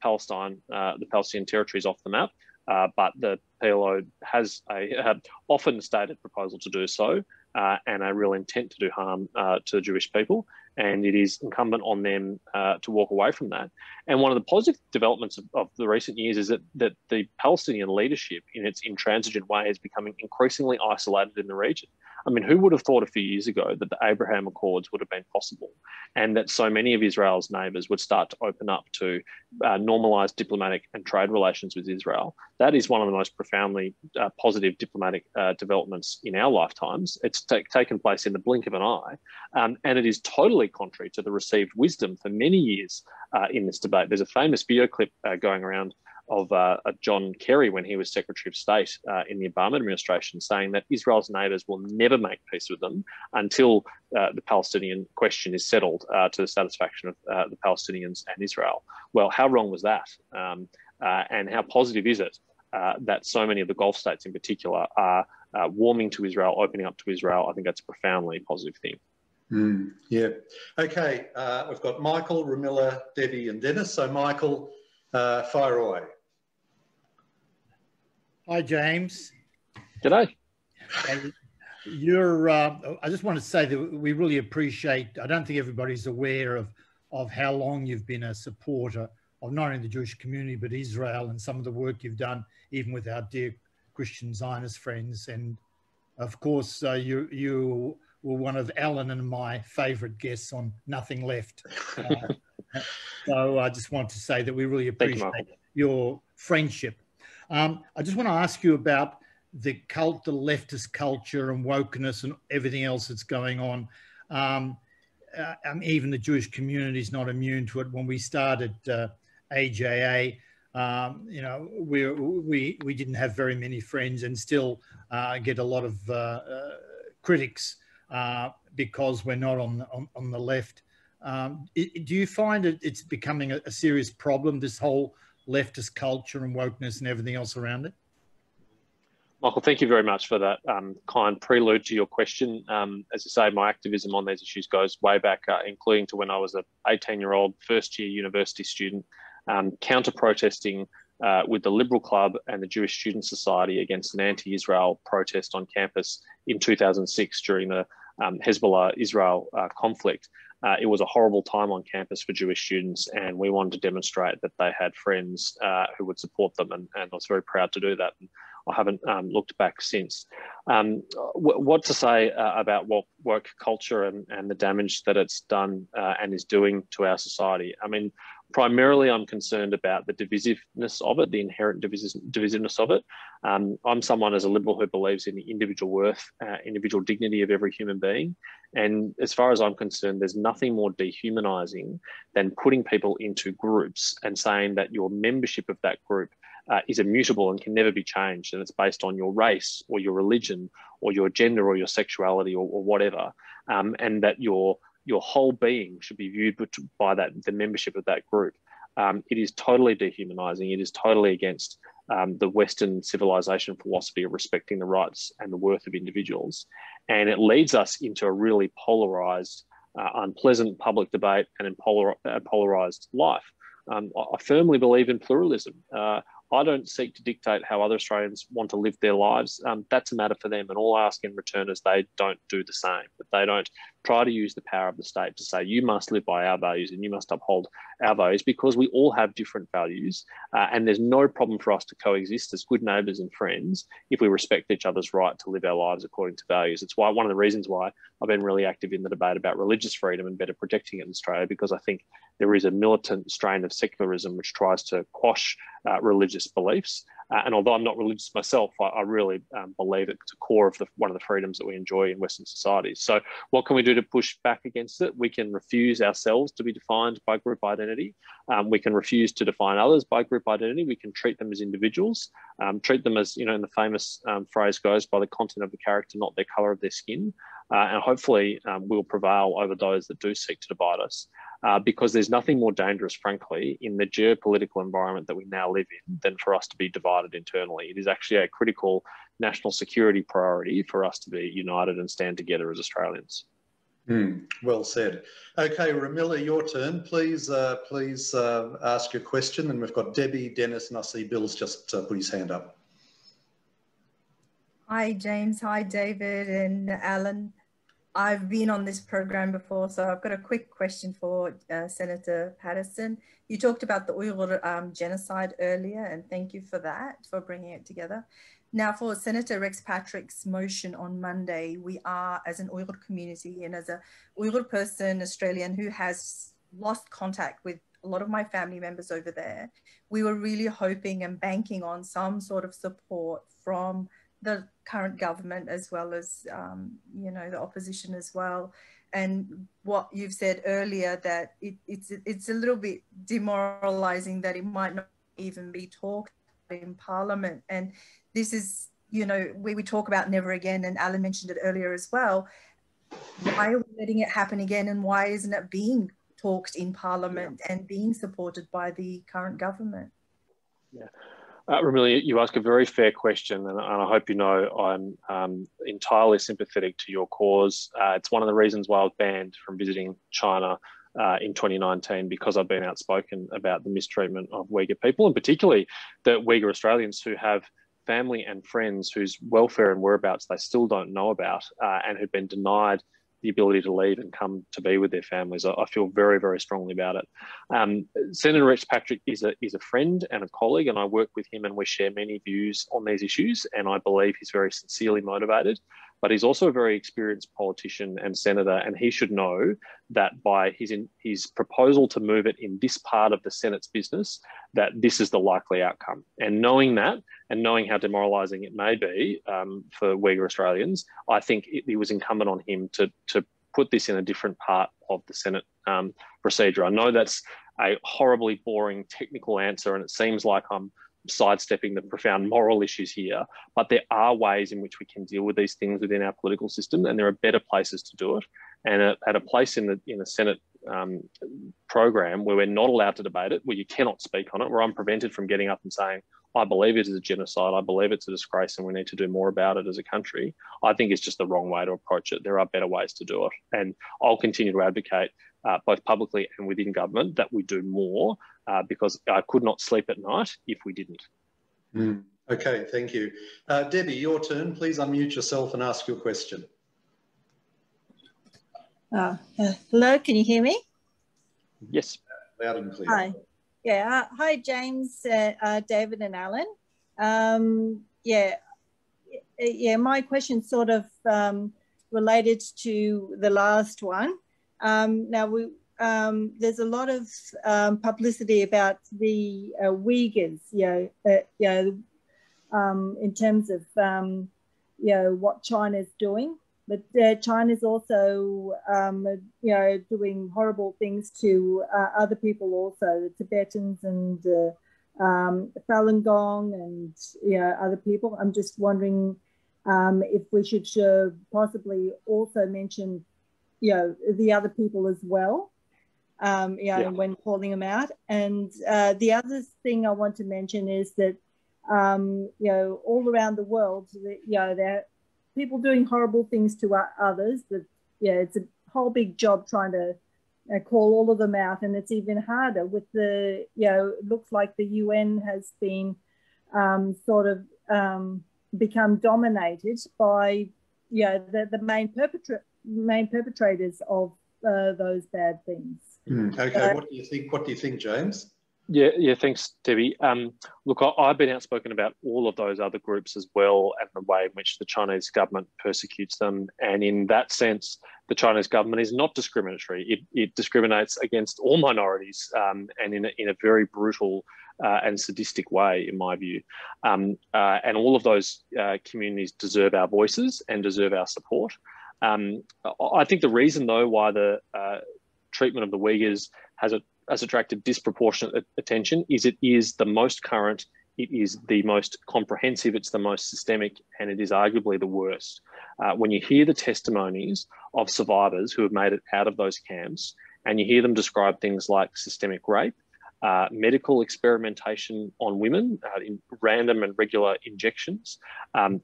Palestine, the Palestinian territories off the map, but the PLO has a often stated proposal to do so and a real intent to do harm to the Jewish people. And it is incumbent on them to walk away from that. And one of the positive developments of the recent years is that the Palestinian leadership, in its intransigent way, is becoming increasingly isolated in the region. I mean, who would have thought a few years ago that the Abraham Accords would have been possible, and that so many of Israel's neighbours would start to open up to normalise diplomatic and trade relations with Israel? That is one of the most profoundly positive diplomatic developments in our lifetimes. It's taken place in the blink of an eye, and it is totally contrary to the received wisdom for many years in this debate. There's a famous video clip going around of John Kerry when he was Secretary of State in the Obama administration, saying that Israel's neighbours will never make peace with them until the Palestinian question is settled to the satisfaction of the Palestinians and Israel. Well, how wrong was that? And how positive is it that so many of the Gulf states in particular are warming to Israel, opening up to Israel? I think that's a profoundly positive thing. Yeah. Okay, we've got Michael, Ramilla, Debbie and Dennis. So Michael, fire away. Hi, James. G'day. I just want to say that we really appreciate, I don't think everybody's aware of how long you've been a supporter of not only the Jewish community, but Israel, and some of the work you've done, even with our dear Christian Zionist friends. And of course, you were one of Alan and my favourite guests on Nothing Left. So I just want to say that we really appreciate your friendship. I just want to ask you about the leftist culture and wokeness and everything else that's going on. Even the Jewish community is not immune to it. When we started AJA, you know, we didn't have very many friends, and still get a lot of critics because we're not on the left. Do you find it's becoming a serious problem, this whole leftist culture and wokeness and everything else around it? Michael, thank you very much for that kind prelude to your question. As I say, my activism on these issues goes way back, including to when I was an 18-year-old first-year university student, counter-protesting with the Liberal Club and the Jewish Student Society against an anti-Israel protest on campus in 2006 during the Hezbollah-Israel conflict. It was a horrible time on campus for Jewish students, and we wanted to demonstrate that they had friends who would support them, and I was very proud to do that. And I haven't looked back since. What to say about woke culture and the damage that it's done and is doing to our society? I mean, Primarily, I'm concerned about the divisiveness of it, the inherent divisiveness of it. I'm someone as a Liberal who believes in the individual worth, individual dignity of every human being. And as far as I'm concerned, there's nothing more dehumanising than putting people into groups and saying that your membership of that group is immutable and can never be changed, and it's based on your race or your religion or your gender or your sexuality or whatever, and that your whole being should be viewed by the membership of that group. It is totally dehumanising. It is totally against the Western civilization philosophy of respecting the rights and the worth of individuals, and it leads us into a really polarised, unpleasant public debate and polarised life. I firmly believe in pluralism. I don't seek to dictate how other Australians want to live their lives. That's a matter for them. And all I ask in return is they don't do the same, that they don't try to use the power of the state to say, you must live by our values and you must uphold our values, because we all have different values. And there's no problem for us to coexist as good neighbours and friends if we respect each other's right to live our lives according to values. It's one of the reasons why I've been really active in the debate about religious freedom and better protecting it in Australia, because I think there is a militant strain of secularism which tries to quash religious beliefs. And although I'm not religious myself, I really believe it's a core of one of the freedoms that we enjoy in Western societies. So what can we do to push back against it? We can refuse ourselves to be defined by group identity. We can refuse to define others by group identity. We can treat them as individuals, treat them as, in the famous phrase goes, by the content of the character, not their colour of their skin. And hopefully we'll prevail over those that do seek to divide us. Because there's nothing more dangerous, frankly, in the geopolitical environment that we now live in than for us to be divided internally. It is actually a critical national security priority for us to be united and stand together as Australians. Well said. Okay, Ramila, your turn. Please ask your question. And we've got Debbie, Dennis, and I see Bill's just put his hand up. Hi, James. Hi, David and Alan. I've been on this program before, so I've got a quick question for Senator Paterson. You talked about the Uyghur genocide earlier, and thank you for that, for bringing it together. Now, for Senator Rex Patrick's motion on Monday, we are, as an Uyghur community and as a Uyghur person, Australian, who has lost contact with a lot of my family members over there, we were really hoping and banking on some sort of support from the current government, as well as, the opposition as well. And what you've said earlier, that it's a little bit demoralizing that it might not even be talked in Parliament. And this is, we talk about never again, and Alan mentioned it earlier as well. Why are we letting it happen again? And why isn't it being talked in Parliament and being supported by the current government? Yeah. Ramila, you ask a very fair question, and I hope you know I'm entirely sympathetic to your cause. It's one of the reasons why I was banned from visiting China in 2019, because I've been outspoken about the mistreatment of Uyghur people, and particularly the Uyghur Australians who have family and friends whose welfare and whereabouts they still don't know about, and who've been denied the ability to leave and come to be with their families. I feel very, very strongly about it. Senator Rex Patrick is a friend and a colleague, and I work with him and we share many views on these issues, and I believe he's very sincerely motivated. But he's also a very experienced politician and senator, and he should know that by his proposal to move it in this part of the Senate's business, that this is the likely outcome. And knowing that, and knowing how demoralising it may be for Uyghur Australians, I think it was incumbent on him to put this in a different part of the Senate procedure. I know that's a horribly boring technical answer, and it seems like I'm sidestepping the profound moral issues here, but there are ways in which we can deal with these things within our political system, and there are better places to do it. And at a place in the Senate program where we're not allowed to debate it, where you cannot speak on it, where I'm prevented from getting up and saying, I believe it is a genocide, I believe it's a disgrace, and we need to do more about it as a country, I think it's just the wrong way to approach it. There are better ways to do it. And I'll continue to advocate both publicly and within government that we do more, because I could not sleep at night if we didn't. Okay, thank you. Debbie, your turn. Please unmute yourself and ask your question. Hello, can you hear me? Yes. Loud and clear. Hi. Yeah, hi, James, David and Alan. My question sort of related to the last one. Now, there's a lot of publicity about the Uyghurs, in terms of what China's doing, but China's also doing horrible things to other people also, the Tibetans and Falun Gong and other people. I'm just wondering if we should possibly also mention the other people as well, when calling them out. And the other thing I want to mention is that all around the world, there are people doing horrible things to others. But it's a whole big job trying to call all of them out, and it's even harder with the it looks like the UN has been become dominated by the main perpetrators of those bad things. Okay, what do you think, James? Yeah, thanks, Debbie. Look, I've been outspoken about all of those other groups as well, and the way in which the Chinese government persecutes them. And in that sense, the Chinese government is not discriminatory. It discriminates against all minorities, and in a very brutal and sadistic way, in my view. And all of those communities deserve our voices and deserve our support. I think the reason, though, why the treatment of the Uyghurs has attracted disproportionate attention is it is the most current, it is the most comprehensive, it's the most systemic, and it is arguably the worst. When you hear the testimonies of survivors who have made it out of those camps, and you hear them describe things like systemic rape, medical experimentation on women, in random and regular injections,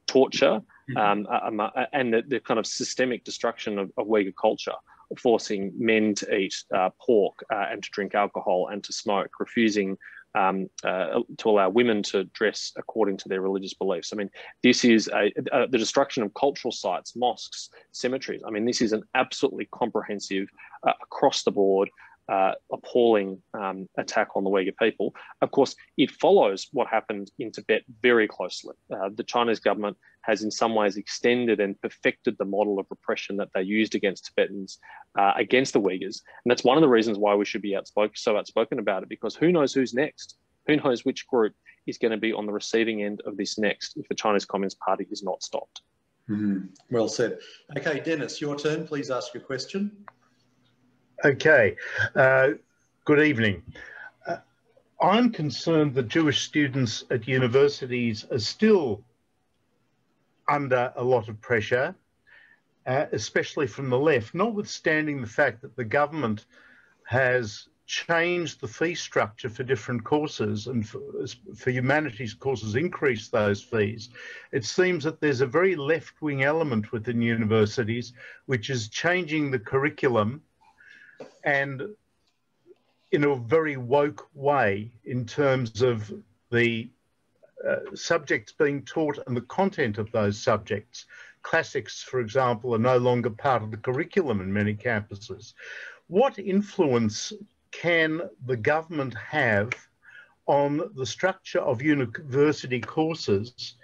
torture, and the kind of systemic destruction of Uyghur culture, forcing men to eat pork and to drink alcohol and to smoke, refusing to allow women to dress according to their religious beliefs. I mean, this is the destruction of cultural sites, mosques, cemeteries. I mean, this is an absolutely comprehensive, across the board, appalling attack on the Uyghur people. Of course, it follows what happened in Tibet very closely. The Chinese government has in some ways extended and perfected the model of repression that they used against Tibetans, against the Uyghurs. And that's one of the reasons why we should be so outspoken about it, because who knows who's next? Who knows which group is going to be on the receiving end of this next if the Chinese Communist Party is not stopped. Well said. Okay, Dennis, your turn. Please ask your question. Okay, good evening. I'm concerned that Jewish students at universities are still under a lot of pressure, especially from the left, notwithstanding the fact that the government has changed the fee structure for different courses, and for humanities courses increased those fees. It seems that there's a very left-wing element within universities which is changing the curriculum, and in a very woke way in terms of the subjects being taught and the content of those subjects. Classics, for example, are no longer part of the curriculum in many campuses. What influence can the government have on the structure of university courses,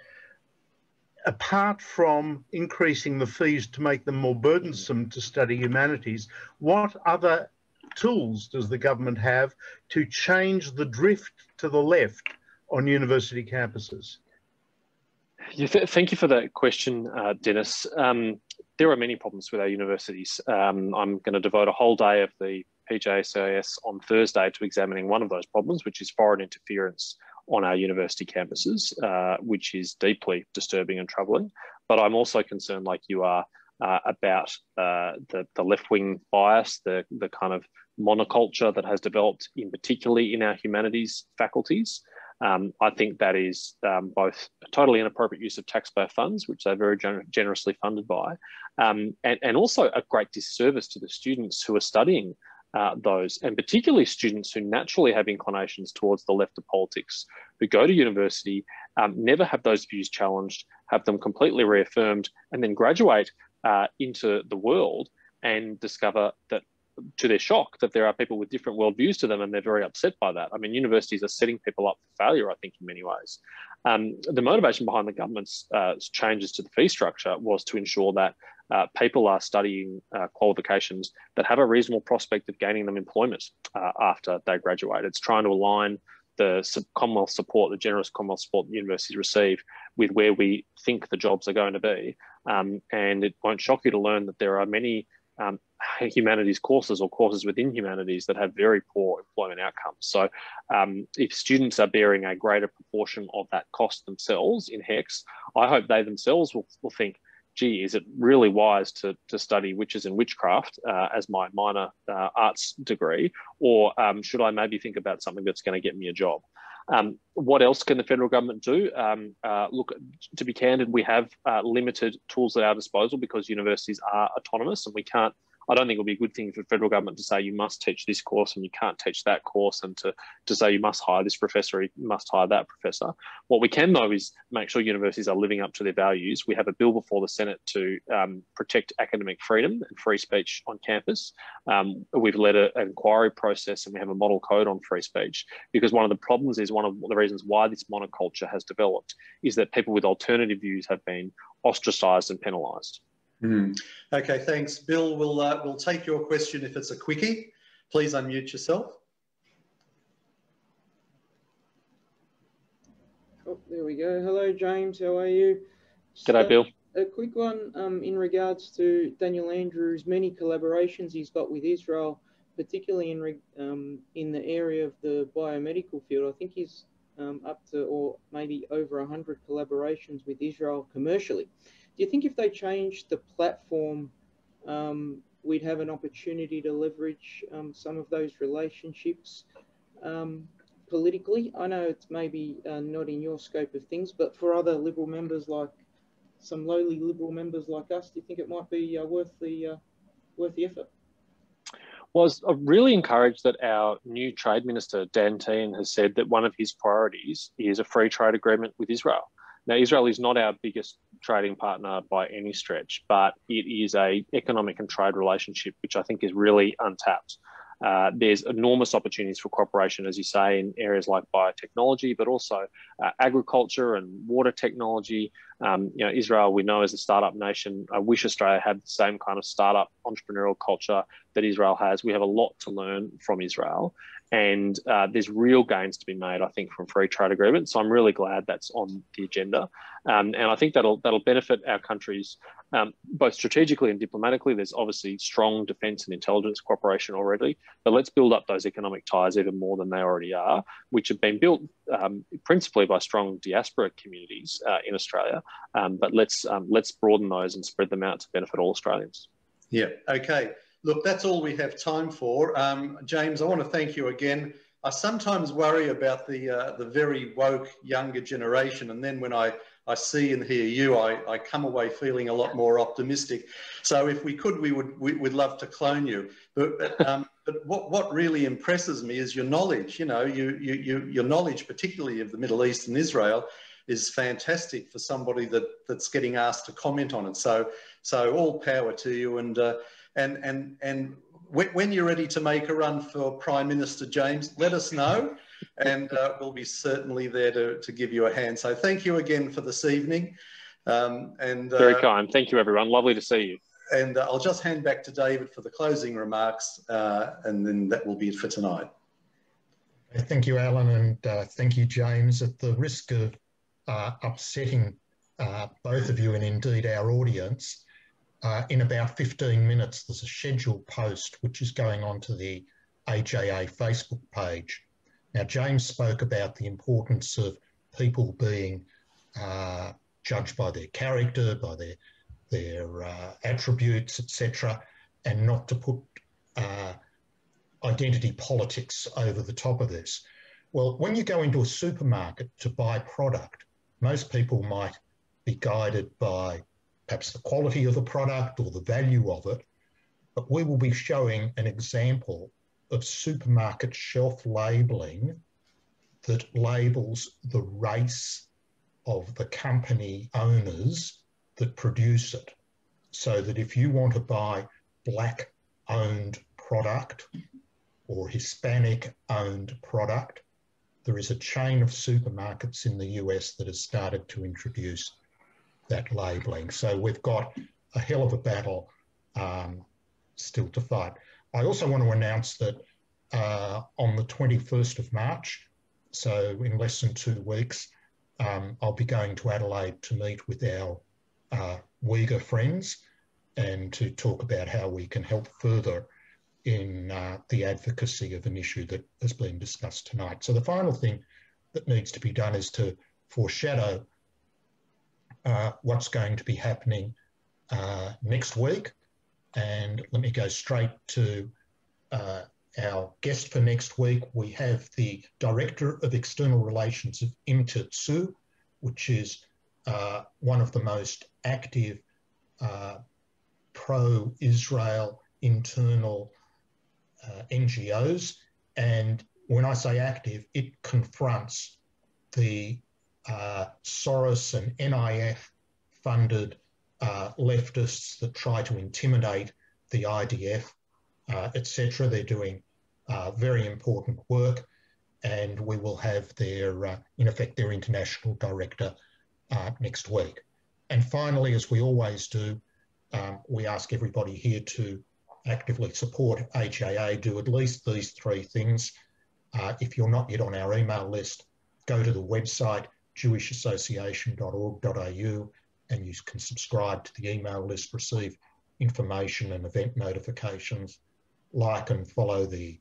apart from increasing the fees to make them more burdensome to study humanities? What other tools does the government have to change the drift to the left on university campuses? Thank you for that question, Dennis. There are many problems with our universities. I'm going to devote a whole day of the PJCIS on Thursday to examining one of those problems, which is foreign interference on our university campuses, which is deeply disturbing and troubling. But I'm also concerned, like you are, about the left-wing bias, the kind of monoculture that has developed, particularly in our humanities faculties. I think that is both a totally inappropriate use of taxpayer funds, which they're very generously funded by, and also a great disservice to the students who are studying those, and particularly students who naturally have inclinations towards the left of politics, who go to university, never have those views challenged, have them completely reaffirmed, and then graduate into the world and discover that to their shock, that there are people with different worldviews to them, and they're very upset by that. I mean, universities are setting people up for failure, I think, in many ways. The motivation behind the government's changes to the fee structure was to ensure that people are studying qualifications that have a reasonable prospect of gaining them employment after they graduate. It's trying to align the Commonwealth support, the generous Commonwealth support that universities receive, with where we think the jobs are going to be. And it won't shock you to learn that there are many humanities courses or courses within humanities that have very poor employment outcomes. So if students are bearing a greater proportion of that cost themselves in HECS, I hope they themselves will think, gee, is it really wise to study witches and witchcraft as my minor arts degree, or should I maybe think about something that's going to get me a job? What else can the federal government do? Look, to be candid, we have limited tools at our disposal because universities are autonomous, and we can't. I don't think it would be a good thing for the federal government to say you must teach this course and you can't teach that course, and to say you must hire this professor, or you must hire that professor. What we can, though, is make sure universities are living up to their values. We have a bill before the Senate to protect academic freedom and free speech on campus. We've led an inquiry process, and we have a model code on free speech, because one of the problems is, one of the reasons why this monoculture has developed is that people with alternative views have been ostracised and penalised. Okay, thanks. Bill, we'll take your question if it's a quickie. Please unmute yourself. Oh, there we go. Hello, James. How are you? G'day, Bill. A quick one in regards to Daniel Andrews' many collaborations he's got with Israel, particularly in the area of the biomedical field. I think he's up to, or maybe over 100 collaborations with Israel commercially. Do you think if they changed the platform, we'd have an opportunity to leverage some of those relationships politically? I know it's maybe not in your scope of things, but for other Liberal members, like some lowly Liberal members like us, do you think it might be worth the effort? Well, I was really encouraged that our new Trade Minister, Dan Tehan, has said that one of his priorities is a free trade agreement with Israel. Now, Israel is not our biggest trading partner by any stretch, but it is an economic and trade relationship which I think is really untapped. There's enormous opportunities for cooperation, as you say, in areas like biotechnology, but also agriculture and water technology. Israel, we know, as a startup nation. I wish Australia had the same kind of startup entrepreneurial culture that Israel has. We have a lot to learn from Israel, and there's real gains to be made, I think, from free trade agreements. So I'm really glad that's on the agenda, and I think that'll benefit our countries both strategically and diplomatically. There's obviously strong defence and intelligence cooperation already, but let's build up those economic ties even more than they already are, which have been built principally by strong diaspora communities in Australia. But let's broaden those and spread them out to benefit all Australians. Yeah. Okay. Look, that's all we have time for. James, I want to thank you again. I sometimes worry about the very woke younger generation, and then when I see and hear you, I come away feeling a lot more optimistic. So if we could, we'd love to clone you. But what really impresses me is your knowledge. You know, your knowledge, particularly of the Middle East and Israel, is fantastic for somebody that's getting asked to comment on it. So all power to you, and when you're ready to make a run for Prime Minister, James, let us know, and we'll be certainly there to give you a hand. So thank you again for this evening. Very kind. Thank you, everyone. Lovely to see you. And I'll just hand back to David for the closing remarks, and then that will be it for tonight. Thank you, Alan, and thank you, James. At the risk of upsetting both of you and indeed our audience, in about 15 minutes, there's a scheduled post which is going on to the AJA Facebook page. Now, James spoke about the importance of people being judged by their character, by their attributes, etc., and not to put identity politics over the top of this. Well, when you go into a supermarket to buy product, most people might be guided by perhaps the quality of the product or the value of it, but we will be showing an example of supermarket shelf labelling that labels the race of the company owners that produce it, so that if you want to buy black-owned product or Hispanic-owned product. There is a chain of supermarkets in the US that has started to introduce that labelling. So we've got a hell of a battle still to fight. I also want to announce that on the 21st of March, so in less than 2 weeks, I'll be going to Adelaide to meet with our Uyghur friends and to talk about how we can help further in the advocacy of an issue that has been discussed tonight. So the final thing that needs to be done is to foreshadow what's going to be happening next week. And let me go straight to our guest for next week. We have the Director of External Relations of IMTTSU, which is one of the most active pro-Israel internal NGOs. And when I say active, it confronts the Soros and NIF-funded leftists that try to intimidate the IDF, etc. They're doing very important work, and we will have their, in effect, their international director next week. And finally, as we always do, we ask everybody here to actively support AJA, do at least these 3 things. If you're not yet on our email list, go to the website jewishassociation.org.au and you can subscribe to the email list, receive information and event notifications, like and follow the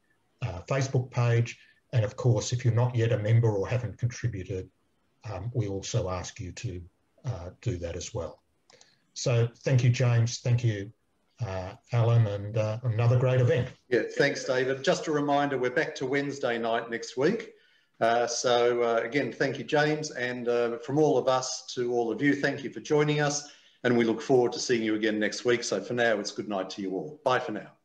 Facebook page. And of course, if you're not yet a member or haven't contributed, we also ask you to do that as well. So thank you, James. Thank you, Alan, and another great event. Yeah, thanks, David. Just a reminder, we're back to Wednesday night next week. Again, thank you, James. And from all of us to all of you, thank you for joining us. And we look forward to seeing you again next week. So for now, it's good night to you all. Bye for now.